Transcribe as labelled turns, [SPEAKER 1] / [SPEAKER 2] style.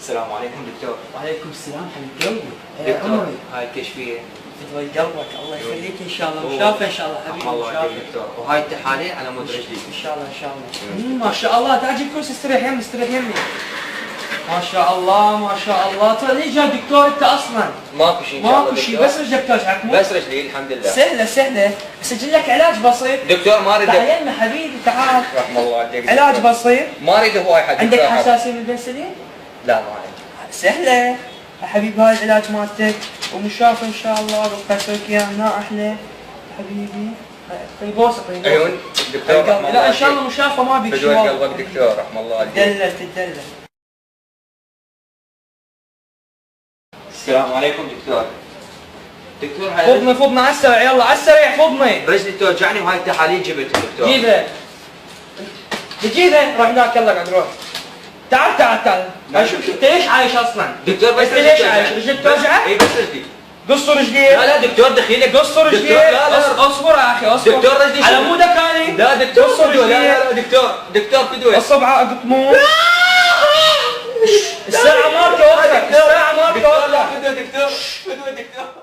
[SPEAKER 1] السلام عليكم دكتور.
[SPEAKER 2] وعليكم السلام حبيب قلبي.
[SPEAKER 1] دكتور هاي الكشفية.
[SPEAKER 2] تطوي قلبك الله يخليك ان شاء الله مشافى ان شاء الله حبيبي
[SPEAKER 1] الله
[SPEAKER 2] مشافى
[SPEAKER 1] يعافيك دكتور. وهاي التحاليل على مود رجلي.
[SPEAKER 2] ان شاء الله ان شاء الله. ما شاء الله تعال جيب كرسي استريح يمي استريح يمي. ما شاء الله ما شاء الله. طيب ليش جاي دكتور انت اصلا؟
[SPEAKER 1] ماكو شيء ان شاء الله
[SPEAKER 2] ماكو شيء بس رجلك توجعك مو؟
[SPEAKER 1] بس رجلي الحمد لله.
[SPEAKER 2] سهله سهله اسجل لك علاج بسيط.
[SPEAKER 1] دكتور ما اريد.
[SPEAKER 2] تعال يمي حبيبي تعال.
[SPEAKER 1] رحم الله عليك.
[SPEAKER 2] علاج بسيط.
[SPEAKER 1] ما اريد هواي حد.
[SPEAKER 2] عندك حساسيه من البنسلين؟
[SPEAKER 1] لا ما عندي.
[SPEAKER 2] سهله يا حبيبي هاي العلاج مالتك ومشافى ان شاء الله وقتك اياه هنا احلى حبيبي. طيب بوسه طيب
[SPEAKER 1] عيون دكتور رحم الله.
[SPEAKER 2] لا ان شاء الله مشافى ما بيك
[SPEAKER 1] فدوى قلبك دكتور رحم الله عليك.
[SPEAKER 2] تدلل تدلل.
[SPEAKER 1] السلام عليكم دكتور. دكتور هاي
[SPEAKER 2] فضني فضني على السريع يلا على السريع فضني.
[SPEAKER 1] رجلي توجعني وهاي التحاليل جبتها دكتور.
[SPEAKER 2] جيبها جيبها روح هناك يلا قاعد روح. تعال تعال تعال شوف انت ليش عايش اصلا؟
[SPEAKER 1] دكتور بس
[SPEAKER 2] انت ليش عايش؟ رجلك توجعك؟
[SPEAKER 1] اي بس رجلي.
[SPEAKER 2] قصوا رجليك.
[SPEAKER 1] لا لا دكتور دخيلك.
[SPEAKER 2] قصوا رجليك.
[SPEAKER 1] لا لا
[SPEAKER 2] اصبر يا اخي اصبر.
[SPEAKER 1] دكتور رجلي
[SPEAKER 2] على مودك اني.
[SPEAKER 1] لا دكتور
[SPEAKER 2] قصوا
[SPEAKER 1] فدوى. لا
[SPEAKER 2] رجليك.
[SPEAKER 1] لا دكتور دكتور فدوى.
[SPEAKER 2] الصبع اقطمون. الساعة ما توقف. الساعة ما توقف.
[SPEAKER 1] دكتور فدوى دكتور فدوى دكتور.